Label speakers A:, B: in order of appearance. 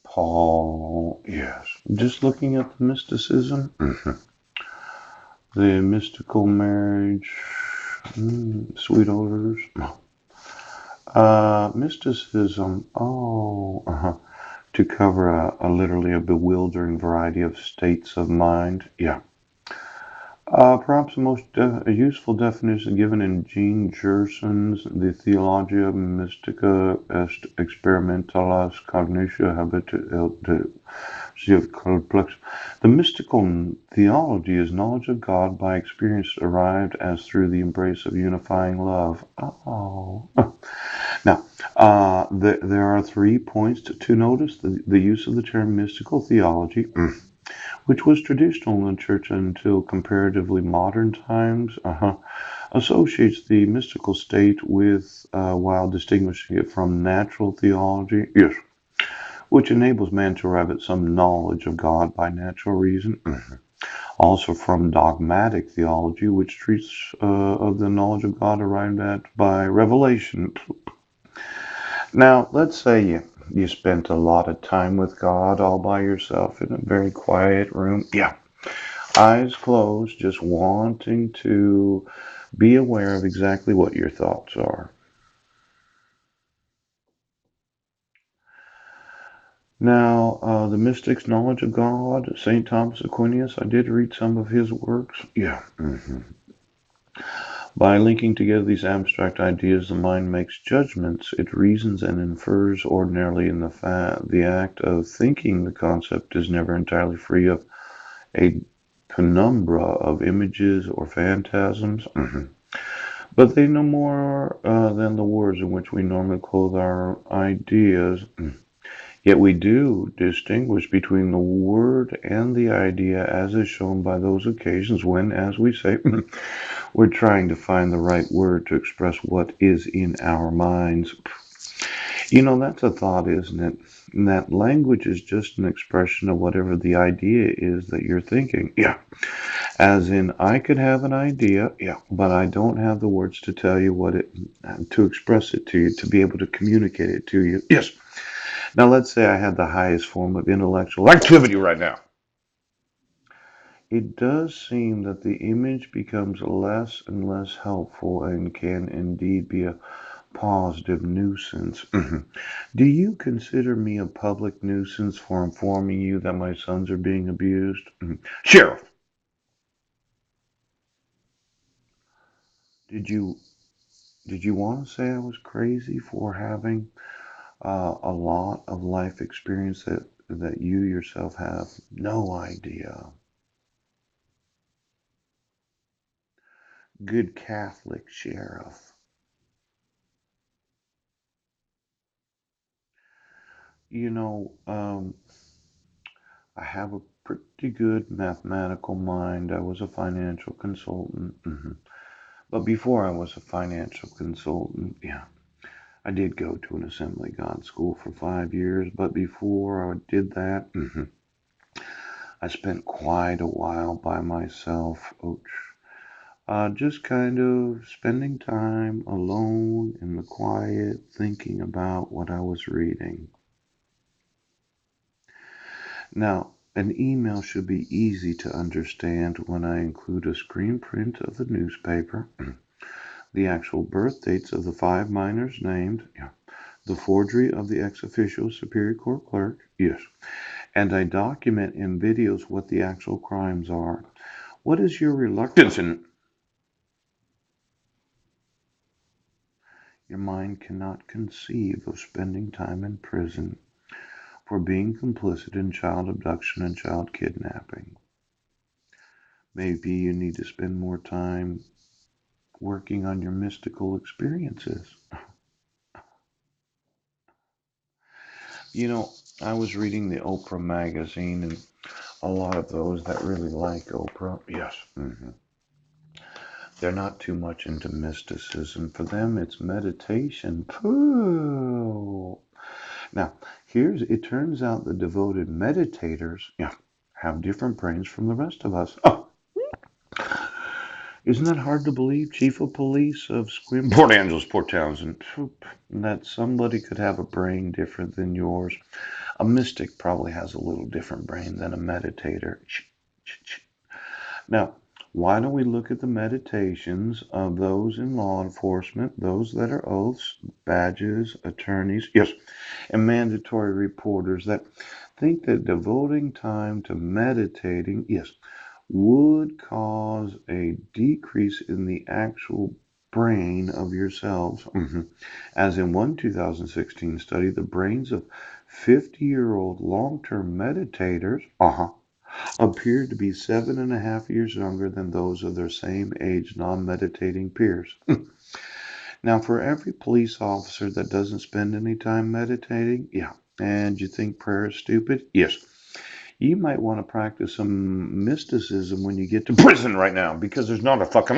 A: Paul, yes. Just looking at the mysticism, the mystical marriage, sweet odors. Mysticism, to cover literally a bewildering variety of states of mind. Yeah. Perhaps the most useful definition given in Jean Gerson's The Theologia Mystica est Experimentalis Cognitio Habitio Complex. The mystical theology is knowledge of God by experience arrived as through the embrace of unifying love. Oh. Now, there are 3 points to notice. The use of the term mystical theology, which was traditional in the church until comparatively modern times, associates the mystical state with, while distinguishing it from natural theology, yes, which enables man to arrive at some knowledge of God by natural reason. Also from dogmatic theology, which treats of the knowledge of God arrived at by revelation. Now, let's say you spent a lot of time with God all by yourself in a very quiet room. Yeah, eyes closed, just wanting to be aware of exactly what your thoughts are. Now, the mystic's knowledge of God, St. Thomas Aquinas, I did read some of his works. Yeah. By linking together these abstract ideas, the mind makes judgments. It reasons and infers ordinarily in the act of thinking. The concept is never entirely free of a penumbra of images or phantasms. But they no more than the words in which we normally clothe our ideas. Yet we do distinguish between the word and the idea, as is shown by those occasions when, as we say, we're trying to find the right word to express what is in our minds. That's a thought, isn't it? And that language is just an expression of whatever the idea is that you're thinking. Yeah. As in, I could have an idea, yeah, but I don't have the words to tell you to express it to you, to be able to communicate it to you. Yes. Now, let's say I had the highest form of intellectual activity right now. It does seem that the image becomes less and less helpful and can indeed be a positive nuisance. Do you consider me a public nuisance for informing you that my sons are being abused? Sheriff, did you did you want to say I was crazy for having a lot of life experience that you yourself have no idea? Good Catholic sheriff. You know, I have a pretty good mathematical mind. I was a financial consultant. But before I was a financial consultant, yeah, I did go to an Assembly God school for 5 years. But before I did that, I spent quite a while by myself. Just kind of spending time alone in the quiet, thinking about what I was reading. Now, an email should be easy to understand when I include a screen print of the newspaper, the actual birth dates of the 5 minors named, yeah, the forgery of the ex officio Superior Court clerk, yes, and I document in videos what the actual crimes are. What is your reluctance in? Your mind cannot conceive of spending time in prison for being complicit in child abduction and child kidnapping. Maybe you need to spend more time working on your mystical experiences. You know, I was reading the Oprah magazine, and a lot of those that really like Oprah, yes, they're not too much into mysticism. For them, it's meditation. Pooh. Now, it turns out the devoted meditators, yeah, have different brains from the rest of us. Oh, Isn't that hard to believe, Chief of Police of Scream? Port Angeles, Port Townsend. That somebody could have a brain different than yours. A mystic probably has a little different brain than a meditator. Now, why don't we look at the meditations of those in law enforcement, those that are oaths, badges, attorneys, yes, and mandatory reporters that think that devoting time to meditating, yes, would cause a decrease in the actual brain of yourselves. As in one 2016 study, the brains of 50-year-old long-term meditators appeared to be 7.5 years younger than those of their same age non-meditating peers. Now, for every police officer that doesn't spend any time meditating, yeah, and you think prayer is stupid, yes, you might want to practice some mysticism when you get to prison right now because there's not a fucking